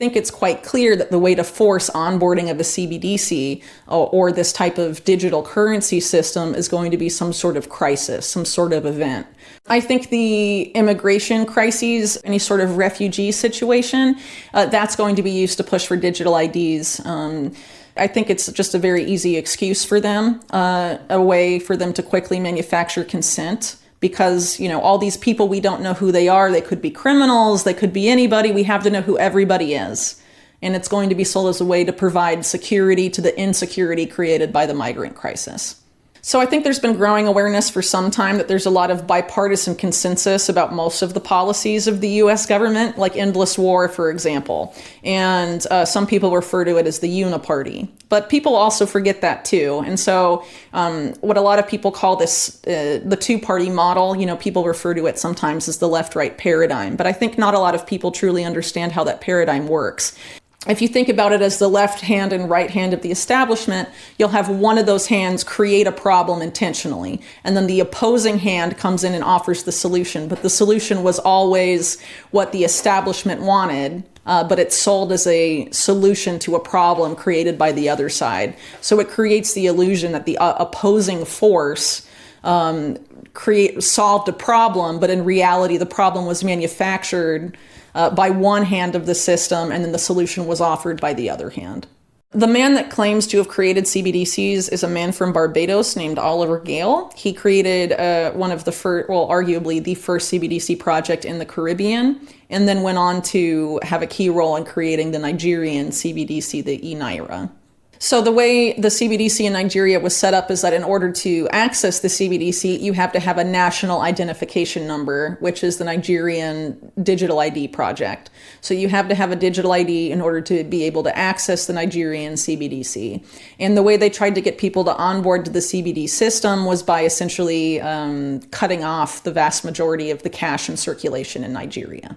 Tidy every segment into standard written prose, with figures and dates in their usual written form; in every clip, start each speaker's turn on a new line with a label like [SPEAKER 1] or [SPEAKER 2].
[SPEAKER 1] I think it's quite clear that the way to force onboarding of a CBDC or this type of digital currency system is going to be some sort of crisis, some sort of event. I think the immigration crises, any sort of refugee situation, that's going to be used to push for digital IDs. I think it's just a very easy excuse for them, a way for them to quickly manufacture consent. Because, all these people, we don't know who they are. They could be criminals. They could be anybody. We have to know who everybody is. And it's going to be sold as a way to provide security to the insecurity created by the migrant crisis. So I think there's been growing awareness for some time that there's a lot of bipartisan consensus about most of the policies of the U.S. government, like endless war, for example. And some people refer to it as the uniparty. But people also forget that too. And so what a lot of people call this the two-party model, people refer to it sometimes as the left-right paradigm. But I think not a lot of people truly understand how that paradigm works. If you think about it as the left hand and right hand of the establishment, you'll have one of those hands create a problem intentionally, and then the opposing hand comes in and offers the solution. But the solution was always what the establishment wanted, but it's sold as a solution to a problem created by the other side. So it creates the illusion that the opposing force solved a problem, but in reality, the problem was manufactured by one hand of the system, and then the solution was offered by the other hand. The man that claims to have created CBDCs is a man from Barbados named Oliver Gale. He created one of the first, arguably the first CBDC project in the Caribbean, and then went on to have a key role in creating the Nigerian CBDC, the e-Naira. So the way the CBDC in Nigeria was set up is that in order to access the CBDC, you have to have a national identification number, which is the Nigerian digital ID project. So you have to have a digital ID in order to be able to access the Nigerian CBDC. And the way they tried to get people to onboard to the CBD system was by essentially cutting off the vast majority of the cash in circulation in Nigeria.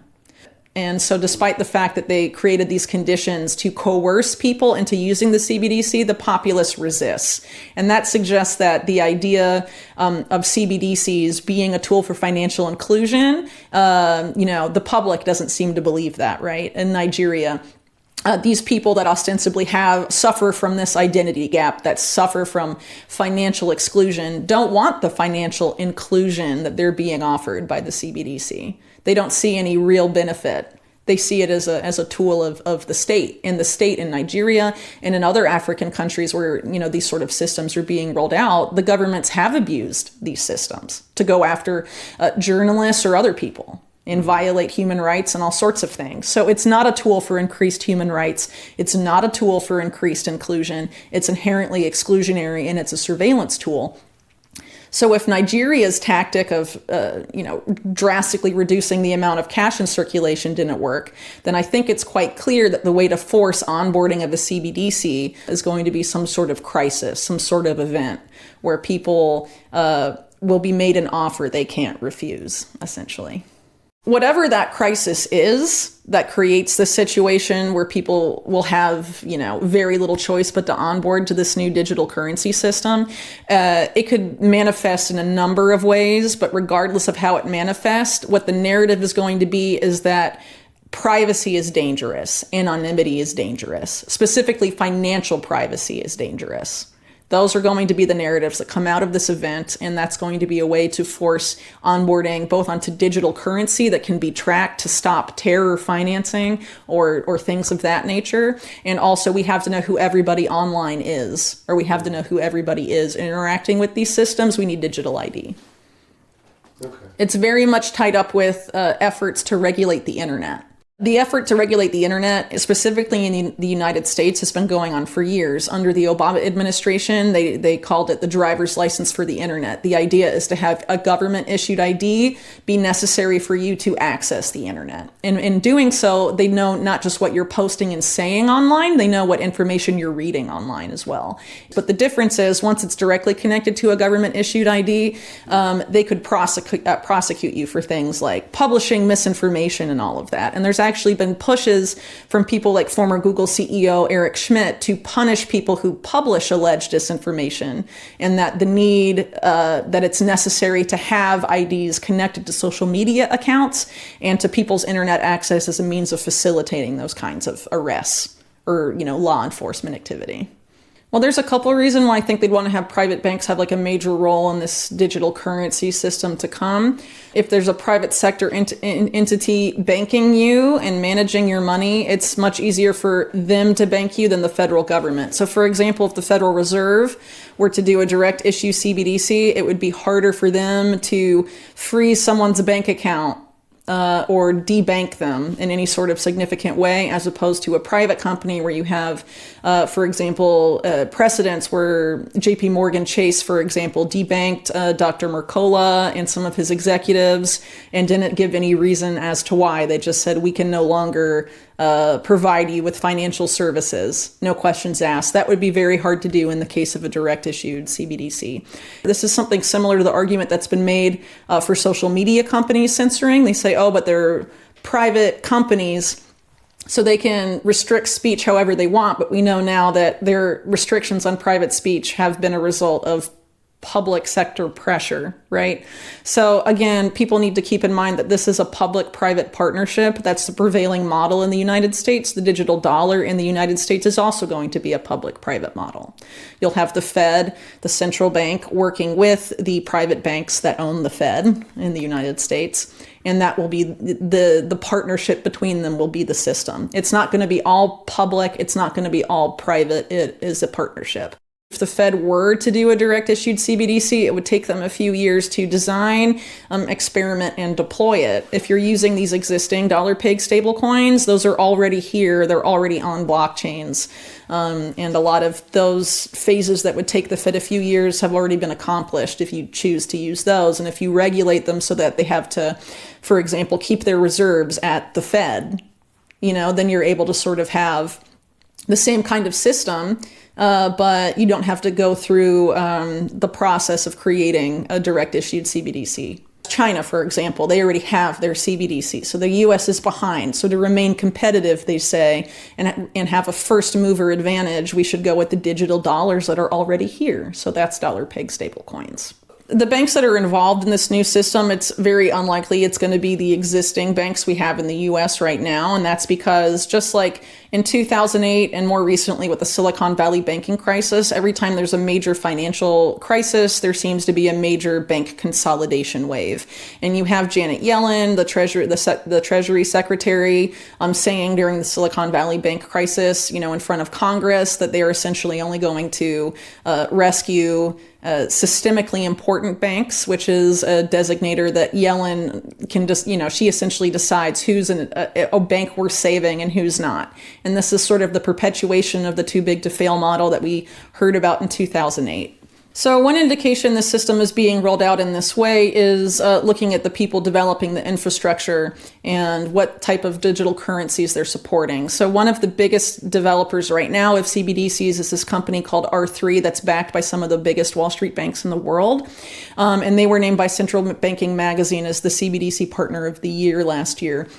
[SPEAKER 1] And so despite the fact that they created these conditions to coerce people into using the CBDC, the populace resists. And that suggests that the idea of CBDCs being a tool for financial inclusion, the public doesn't seem to believe that, right? In Nigeria, these people that ostensibly suffer from this identity gap, that suffer from financial exclusion, don't want the financial inclusion that they're being offered by the CBDC. They don't see any real benefit. They see it as a tool of the state. And the state in Nigeria and in other African countries where these sort of systems are being rolled out, the governments have abused these systems to go after journalists or other people and violate human rights and all sorts of things. So it's not a tool for increased human rights. It's not a tool for increased inclusion. It's inherently exclusionary, and it's a surveillance tool. So if Nigeria's tactic of, drastically reducing the amount of cash in circulation didn't work, then I think it's quite clear that the way to force onboarding of a CBDC is going to be some sort of crisis, some sort of event where people will be made an offer they can't refuse, essentially. Whatever that crisis is that creates the situation where people will have, very little choice but to onboard to this new digital currency system, it could manifest in a number of ways, but regardless of how it manifests, what the narrative is going to be is that privacy is dangerous, anonymity is dangerous, specifically financial privacy is dangerous. Those are going to be the narratives that come out of this event, and that's going to be a way to force onboarding both onto digital currency that can be tracked to stop terror financing or things of that nature. And also we have to know who everybody online is, or we have to know who everybody is interacting with these systems. We need digital ID. Okay. It's very much tied up with efforts to regulate the internet. The effort to regulate the internet, specifically in the United States, has been going on for years. Under the Obama administration, they called it the driver's license for the internet. The idea is to have a government-issued ID be necessary for you to access the internet. And in doing so, they know not just what you're posting and saying online, they know what information you're reading online as well. But the difference is, once it's directly connected to a government-issued ID, they could prosecute you for things like publishing misinformation and all of that. And there's actually actually been pushes from people like former Google CEO Eric Schmidt to punish people who publish alleged disinformation, and that the need, that it's necessary to have IDs connected to social media accounts and to people's internet access as a means of facilitating those kinds of arrests or, law enforcement activity. Well, there's a couple of reasons why I think they'd want to have private banks have like a major role in this digital currency system to come. If there's a private sector entity banking you and managing your money, it's much easier for them to bank you than the federal government. So for example, if the Federal Reserve were to do a direct issue CBDC, it would be harder for them to freeze someone's bank account or debank them in any sort of significant way, as opposed to a private company where you have, for example, precedents where JP Morgan Chase, for example, debanked Dr. Mercola and some of his executives and didn't give any reason as to why. They just said, we can no longer provide you with financial services, no questions asked. That would be very hard to do in the case of a direct issued CBDC. This is something similar to the argument that's been made for social media companies censoring. They say, oh, but they're private companies, so they can restrict speech however they want. But we know now that their restrictions on private speech have been a result of public sector pressure, right? So again, people need to keep in mind that this is a public-private partnership. That's the prevailing model in the United States. The digital dollar in the United States is also going to be a public-private model. You'll have the Fed, the central bank, working with the private banks that own the Fed in the United States. And that will be the partnership between them will be the system. It's not going to be all public. It's not going to be all private. It is a partnership. If the Fed were to do a direct issued CBDC, it would take them a few years to design, experiment, and deploy it. If you're using these existing dollar-peg stablecoins, those are already here. They're already on blockchains. And a lot of those phases that would take the Fed a few years have already been accomplished if you choose to use those. And if you regulate them so that they have to, for example, keep their reserves at the Fed, then you're able to sort of have the same kind of system, but you don't have to go through the process of creating a direct issued CBDC. China, for example, they already have their CBDC, so the U.S. is behind. So to remain competitive, they say, and have a first mover advantage, we should go with the digital dollars that are already here. So that's dollar-peg stablecoins. The banks that are involved in this new system, it's very unlikely it's going to be the existing banks we have in the US right now. And that's because just like in 2008 and more recently with the Silicon Valley banking crisis, every time there's a major financial crisis, there seems to be a major bank consolidation wave. And you have Janet Yellen, the Treasury Secretary, saying during the Silicon Valley bank crisis, in front of Congress, that they are essentially only going to rescue systemically important banks, which is a designator that Yellen can just, she essentially decides who's a bank worth saving and who's not. And this is sort of the perpetuation of the too big to fail model that we heard about in 2008. So one indication the system is being rolled out in this way is looking at the people developing the infrastructure and what type of digital currencies they're supporting. So one of the biggest developers right now of CBDCs is this company called R3 that's backed by some of the biggest Wall Street banks in the world. And they were named by Central Banking Magazine as the CBDC Partner of the Year last year.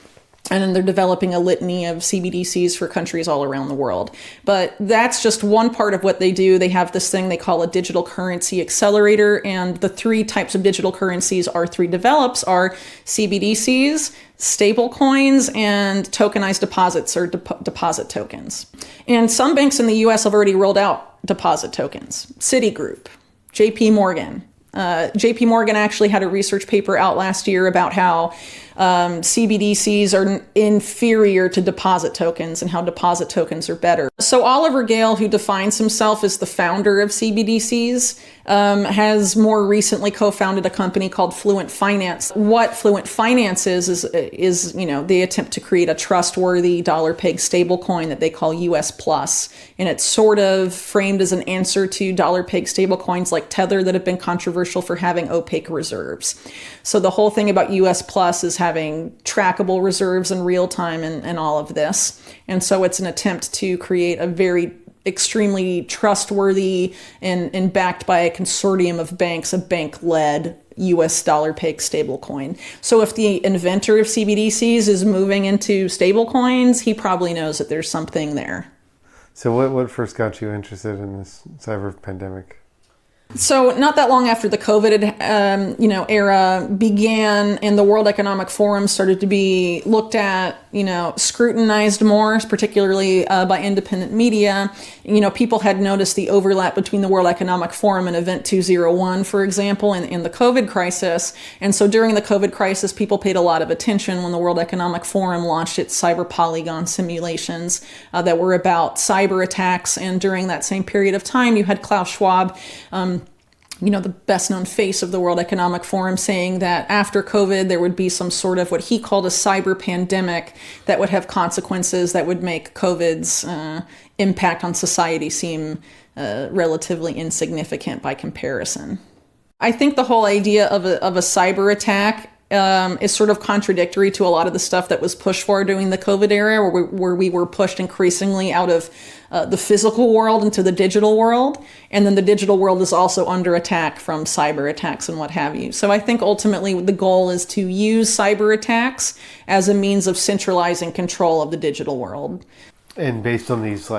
[SPEAKER 1] And then they're developing a litany of CBDCs for countries all around the world. But that's just one part of what they do. They have this thing they call a digital currency accelerator. And the three types of digital currencies R3 develops are CBDCs, stable coins, and tokenized deposits or deposit tokens. And some banks in the US have already rolled out deposit tokens. Citigroup, JP Morgan. JP Morgan actually had a research paper out last year about how CBDCs are inferior to deposit tokens and how deposit tokens are better. So Oliver Gale, who defines himself as the founder of CBDCs, has more recently co-founded a company called Fluent Finance. What Fluent Finance is they attempt to create a trustworthy dollar-peg stablecoin that they call US Plus. And it's sort of framed as an answer to dollar-peg stablecoins like Tether that have been controversial for having opaque reserves. So the whole thing about US Plus is having trackable reserves in real time and all of this. And so it's an attempt to create a very extremely trustworthy and backed by a consortium of banks, a bank-led US dollar peg stablecoin. So if the inventor of CBDCs is moving into stablecoins, he probably knows that there's something there.
[SPEAKER 2] So what first got you interested in this cyber pandemic?
[SPEAKER 1] So not that long after the COVID, era began and the World Economic Forum started to be looked at, scrutinized more, particularly by independent media. People had noticed the overlap between the World Economic Forum and Event 201, for example, in the COVID crisis. And so during the COVID crisis, people paid a lot of attention when the World Economic Forum launched its cyber polygon simulations that were about cyber attacks. And during that same period of time, you had Klaus Schwab, the best known face of the World Economic Forum, saying that after COVID, there would be some sort of what he called a cyber pandemic that would have consequences that would make COVID's impact on society seem relatively insignificant by comparison. I think the whole idea of a cyber attack is sort of contradictory to a lot of the stuff that was pushed for during the COVID era, where we were pushed increasingly out of the physical world into the digital world. And then the digital world is also under attack from cyber attacks and what have you. So I think ultimately the goal is to use cyber attacks as a means of centralizing control of the digital world.
[SPEAKER 2] And based on these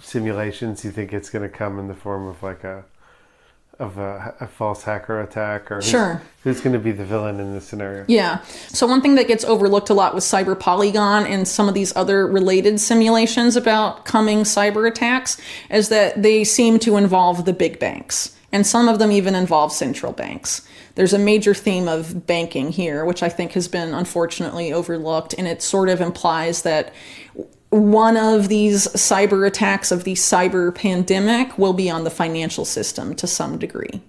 [SPEAKER 2] simulations, you think it's going to come in the form of a false hacker attack, or
[SPEAKER 1] sure,
[SPEAKER 2] who's going to be the villain in this scenario?
[SPEAKER 1] Yeah. So one thing that gets overlooked a lot with cyber polygon and some of these other related simulations about coming cyber attacks is that they seem to involve the big banks, and some of them even involve central banks. There's a major theme of banking here, which I think has been unfortunately overlooked, and it sort of implies that one of these cyber attacks of the cyber pandemic will be on the financial system to some degree.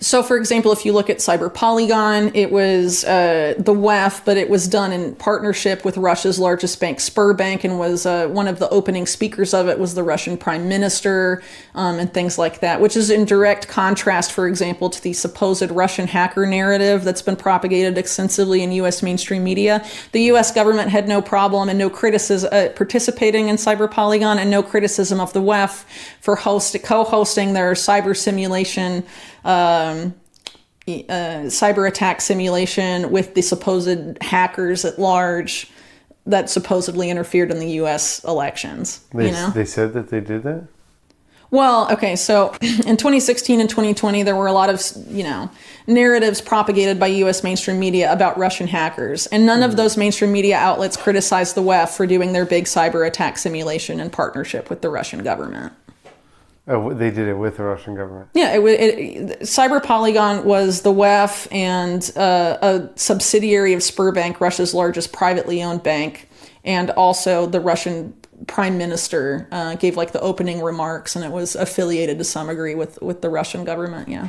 [SPEAKER 1] So, for example, if you look at Cyber Polygon, it was the WEF, but it was done in partnership with Russia's largest bank, Sberbank, and was one of the opening speakers of it was the Russian prime minister and things like that, which is in direct contrast, for example, to the supposed Russian hacker narrative that's been propagated extensively in U.S. mainstream media. The U.S. government had no problem and no criticism participating in Cyber Polygon, and no criticism of the WEF for co-hosting their cyber simulation cyber attack simulation with the supposed hackers at large that supposedly interfered in the U.S. elections.
[SPEAKER 2] They said that they did that?
[SPEAKER 1] Well, okay, so in 2016 and 2020, there were a lot of, narratives propagated by U.S. mainstream media about Russian hackers, and none of those mainstream media outlets criticized the WEF for doing their big cyber attack simulation in partnership with the Russian government.
[SPEAKER 2] Oh, they did it with the Russian government?
[SPEAKER 1] Yeah, Cyber Polygon was the WEF and a subsidiary of Sberbank, Russia's largest privately owned bank, and also the Russian prime minister gave the opening remarks, and it was affiliated to some degree with the Russian government, yeah.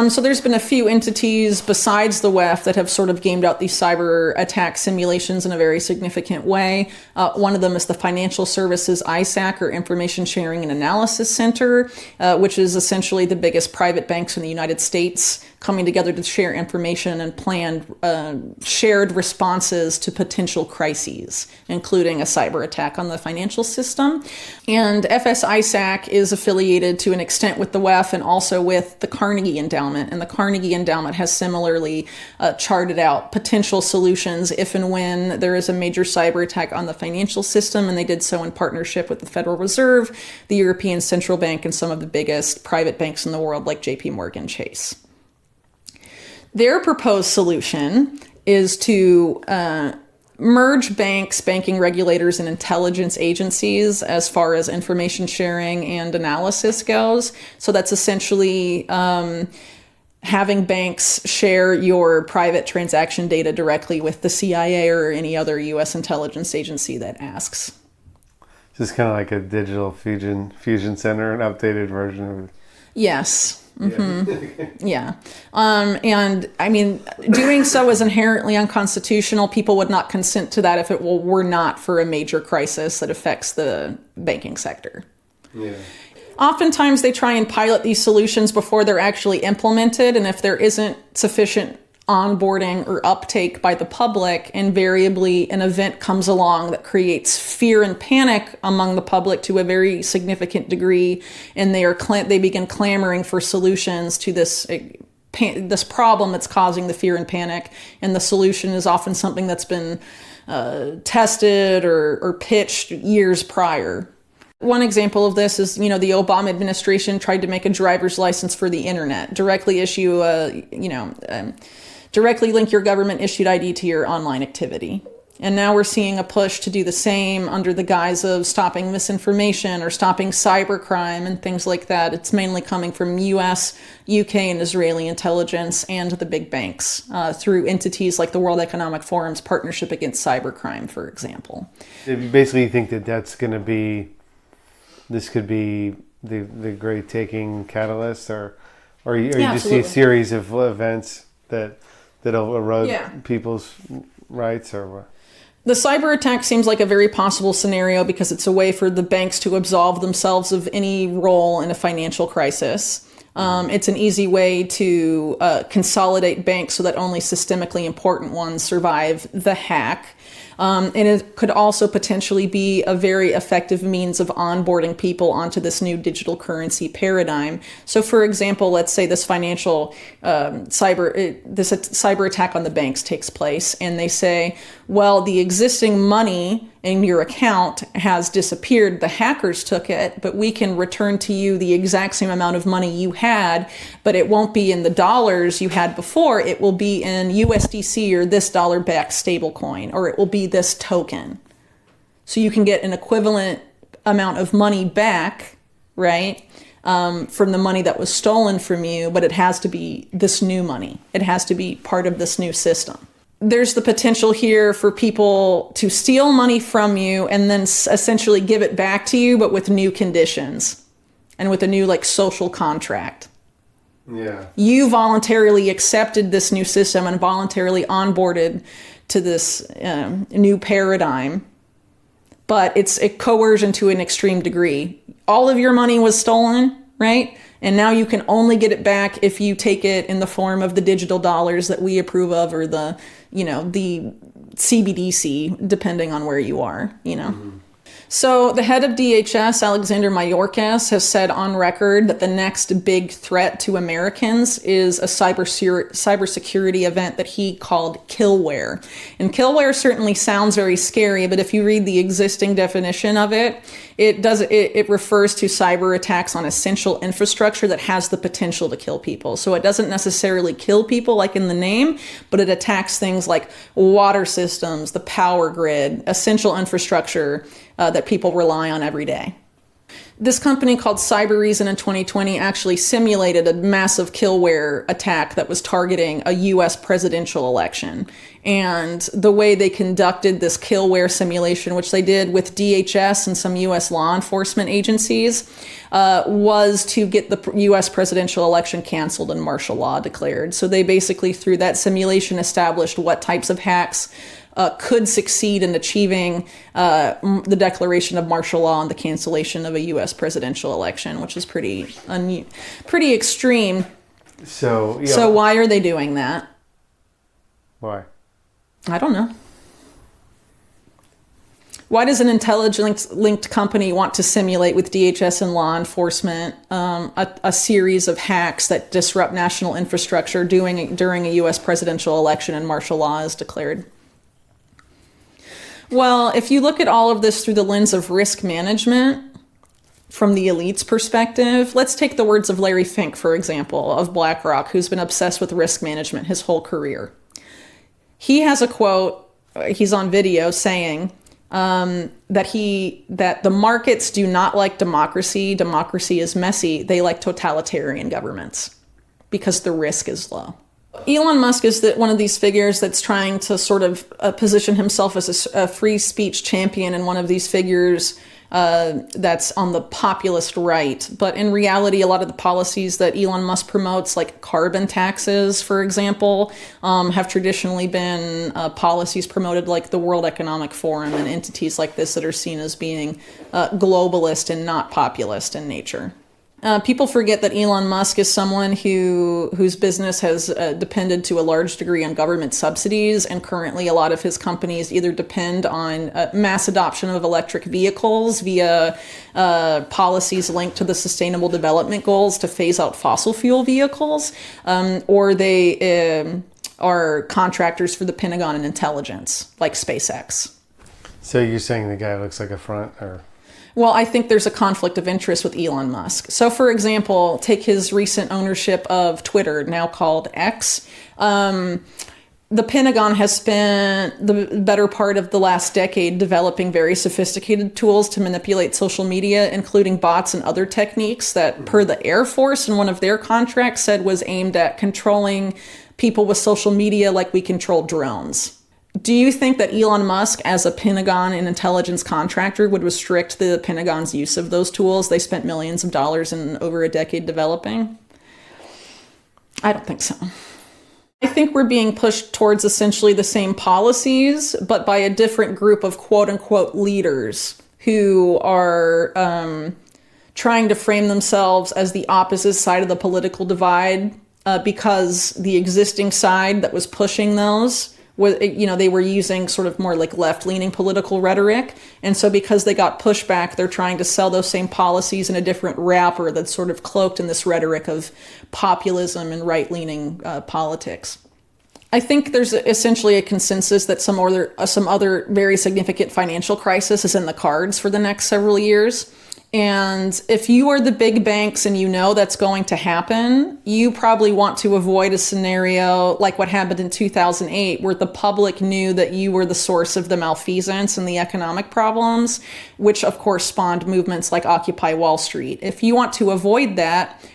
[SPEAKER 1] So there's been a few entities besides the WEF that have sort of gamed out these cyber attack simulations in a very significant way. One of them is the Financial Services ISAC, or Information Sharing and Analysis Center, which is essentially the biggest private banks in the United States coming together to share information and plan shared responses to potential crises, including a cyber attack on the financial system. And FS-ISAC is affiliated to an extent with the WEF and also with the Carnegie Endowment. And the Carnegie Endowment has similarly charted out potential solutions if and when there is a major cyber attack on the financial system. And they did so in partnership with the Federal Reserve, the European Central Bank, and some of the biggest private banks in the world like JP Morgan Chase. Their proposed solution is to merge banks, banking regulators, and intelligence agencies as far as information sharing and analysis goes. So that's essentially having banks share your private transaction data directly with the CIA or any other U.S. intelligence agency that asks.
[SPEAKER 2] Just kind of like a digital fusion center, an updated version of it.
[SPEAKER 1] Yes. Mm-hmm. Yeah. And I mean, doing so is inherently unconstitutional. People would not consent to that if it were not for a major crisis that affects the banking sector.
[SPEAKER 2] Yeah.
[SPEAKER 1] Oftentimes they try and pilot these solutions before they're actually implemented. And if there isn't sufficient onboarding or uptake by the public, invariably an event comes along that creates fear and panic among the public to a very significant degree, and they begin clamoring for solutions to this problem that's causing the fear and panic. And the solution is often something that's been tested or pitched years prior. One example of this is, the Obama administration tried to make a driver's license for the internet, directly link your government issued ID to your online activity. And now we're seeing a push to do the same under the guise of stopping misinformation or stopping cybercrime and things like that. It's mainly coming from US, UK, and Israeli intelligence and the big banks through entities like the World Economic Forum's Partnership Against Cybercrime, for example.
[SPEAKER 2] You basically think that this could be the great taking catalyst, or you just see a series of events that'll erode people's rights, or what?
[SPEAKER 1] The cyber attack seems like a very possible scenario because it's a way for the banks to absolve themselves of any role in a financial crisis. It's an easy way to consolidate banks so that only systemically important ones survive the hack. And it could also potentially be a very effective means of onboarding people onto this new digital currency paradigm. So, for example, let's say this cyber attack on the banks takes place, and they say, well, the existing money in your account has disappeared. The hackers took it, but we can return to you the exact same amount of money you had, but it won't be in the dollars you had before. It will be in USDC or this dollar-backed stablecoin, or it will be this token. So you can get an equivalent amount of money back, right, from the money that was stolen from you, but it has to be this new money. It has to be part of this new system. There's the potential here for people to steal money from you and then essentially give it back to you, but with new conditions and with a new social contract.
[SPEAKER 2] Yeah.
[SPEAKER 1] You voluntarily accepted this new system and voluntarily onboarded to this new paradigm, but it's a coercion to an extreme degree. All of your money was stolen, right? And now you can only get it back if you take it in the form of the digital dollars that we approve of, or the CBDC, depending on where you are, Mm-hmm. So the head of DHS, Alexander Mayorkas, has said on record that the next big threat to Americans is a cybersecurity event that he called killware. And killware certainly sounds very scary, but if you read the existing definition of it, it refers to cyber attacks on essential infrastructure that has the potential to kill people. So it doesn't necessarily kill people like in the name, but it attacks things like water systems, the power grid, essential infrastructure that people rely on every day. This company called Cybereason in 2020 actually simulated a massive killware attack that was targeting a US presidential election. And the way they conducted this killware simulation, which they did with DHS and some US law enforcement agencies, was to get the US presidential election canceled and martial law declared. So they basically, through that simulation, established what types of hacks could succeed in achieving the declaration of martial law and the cancellation of a U.S. presidential election, which is pretty extreme.
[SPEAKER 2] So
[SPEAKER 1] why are they doing that?
[SPEAKER 2] Why?
[SPEAKER 1] I don't know. Why does an intelligence-linked company want to simulate with DHS and law enforcement a series of hacks that disrupt national infrastructure during a U.S. presidential election and martial law is declared? Well, if you look at all of this through the lens of risk management, from the elite's perspective, let's take the words of Larry Fink, for example, of BlackRock, who's been obsessed with risk management his whole career. He has a quote, he's on video, saying that the markets do not like democracy. Democracy is messy. They like totalitarian governments because the risk is low. Elon Musk is one of these figures that's trying to sort of position himself as a free speech champion, and one of these figures that's on the populist right. But in reality, a lot of the policies that Elon Musk promotes, like carbon taxes, for example, have traditionally been policies promoted like the World Economic Forum and entities like this that are seen as being globalist and not populist in nature. People forget that Elon Musk is someone whose business has depended to a large degree on government subsidies, and currently a lot of his companies either depend on mass adoption of electric vehicles via policies linked to the Sustainable Development Goals to phase out fossil fuel vehicles, or they are contractors for the Pentagon and intelligence, like SpaceX.
[SPEAKER 2] So you're saying the guy looks like a front, or?
[SPEAKER 1] Well, I think there's a conflict of interest with Elon Musk. So, for example, take his recent ownership of Twitter, now called X. The Pentagon has spent the better part of the last decade developing very sophisticated tools to manipulate social media, including bots and other techniques that, per the Air Force in one of their contracts, said was aimed at controlling people with social media like we control drones. Do you think that Elon Musk, as a Pentagon and intelligence contractor, would restrict the Pentagon's use of those tools they spent millions of dollars in over a decade developing? I don't think so. I think we're being pushed towards essentially the same policies, but by a different group of quote-unquote leaders who are trying to frame themselves as the opposite side of the political divide because the existing side that was pushing those they were using sort of more like left-leaning political rhetoric. And so because they got pushback, they're trying to sell those same policies in a different wrapper that's sort of cloaked in this rhetoric of populism and right-leaning politics. I think there's essentially a consensus that some other very significant financial crisis is in the cards for the next several years. And if you are the big banks and you know that's going to happen, you probably want to avoid a scenario like what happened in 2008, where the public knew that you were the source of the malfeasance and the economic problems, which of course spawned movements like Occupy Wall Street. If you want to avoid that,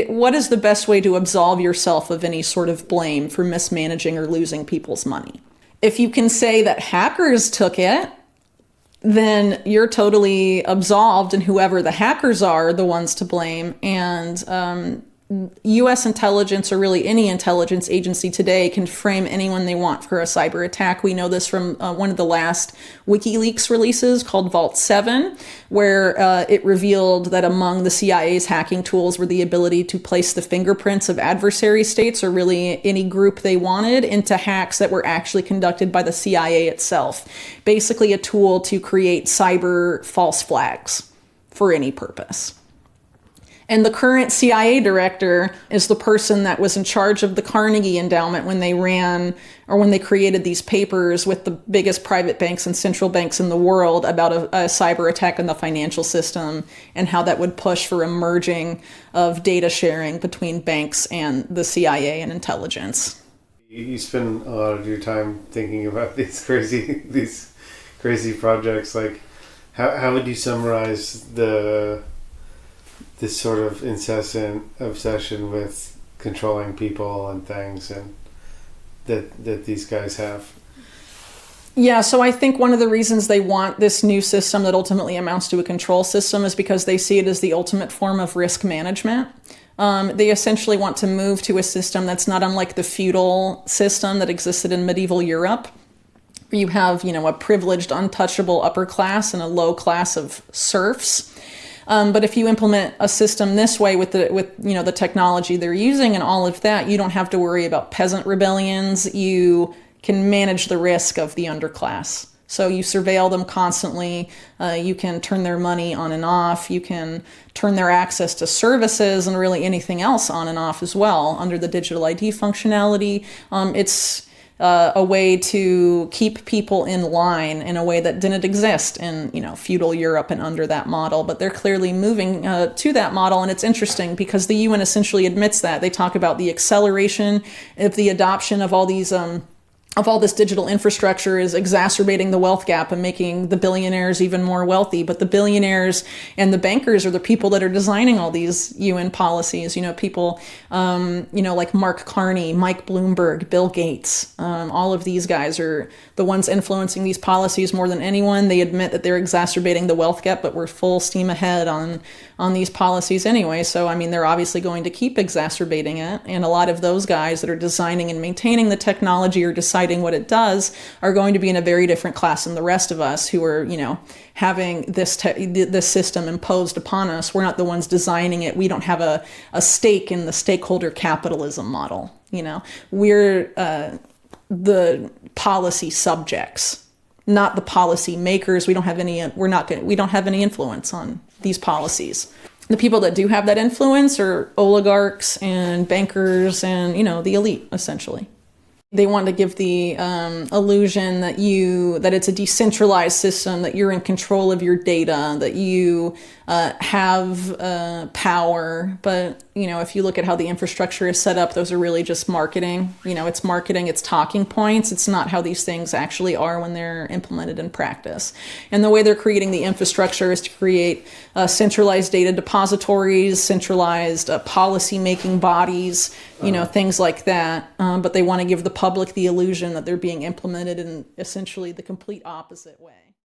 [SPEAKER 1] what is the best way to absolve yourself of any sort of blame for mismanaging or losing people's money? If you can say that hackers took it, then you're totally absolved, and whoever the hackers are the ones to blame. And U.S. intelligence, or really any intelligence agency today, can frame anyone they want for a cyber attack. We know this from one of the last WikiLeaks releases called Vault 7, where it revealed that among the CIA's hacking tools were the ability to place the fingerprints of adversary states, or really any group they wanted, into hacks that were actually conducted by the CIA itself. Basically a tool to create cyber false flags for any purpose. And the current CIA director is the person that was in charge of the Carnegie Endowment when they created these papers with the biggest private banks and central banks in the world about a cyber attack on the financial system, and how that would push for a merging of data sharing between banks and the CIA and intelligence.
[SPEAKER 2] You spend a lot of your time thinking about these crazy projects. Like, how would you summarize this sort of incessant obsession with controlling people and things, and that these guys have?
[SPEAKER 1] Yeah, so I think one of the reasons they want this new system that ultimately amounts to a control system is because they see it as the ultimate form of risk management. They essentially want to move to a system that's not unlike the feudal system that existed in medieval Europe. You have, a privileged, untouchable upper class and a low class of serfs. But if you implement a system this way with the technology they're using and all of that, you don't have to worry about peasant rebellions. You can manage the risk of the underclass. So you surveil them constantly. You can turn their money on and off. You can turn their access to services and really anything else on and off as well under the digital ID functionality. It's a way to keep people in line in a way that didn't exist in feudal Europe and under that model. But they're clearly moving to that model, and it's interesting because the UN essentially admits that. They talk about the acceleration of the adoption of all these of all this digital infrastructure is exacerbating the wealth gap and making the billionaires even more wealthy. But the billionaires and the bankers are the people that are designing all these UN policies. People, like Mark Carney, Mike Bloomberg, Bill Gates. All of these guys are the ones influencing these policies more than anyone. They admit that they're exacerbating the wealth gap, but we're full steam ahead on these policies anyway. So, they're obviously going to keep exacerbating it. And a lot of those guys that are designing and maintaining the technology are deciding deciding what it does are going to be in a very different class than the rest of us who are, having this system imposed upon us. We're not the ones designing it. We don't have a stake in the stakeholder capitalism model. We're the policy subjects, not the policy makers. We don't have any influence on these policies. The people that do have that influence are oligarchs and bankers and, the elite, essentially. They want to give the illusion that it's a decentralized system, that you're in control of your data, that you have power. But, if you look at how the infrastructure is set up, those are really just marketing. It's marketing, it's talking points. It's not how these things actually are when they're implemented in practice. And the way they're creating the infrastructure is to create centralized data depositories, centralized policy-making bodies, things like that. But they want to give the public the illusion that they're being implemented in essentially the complete opposite way.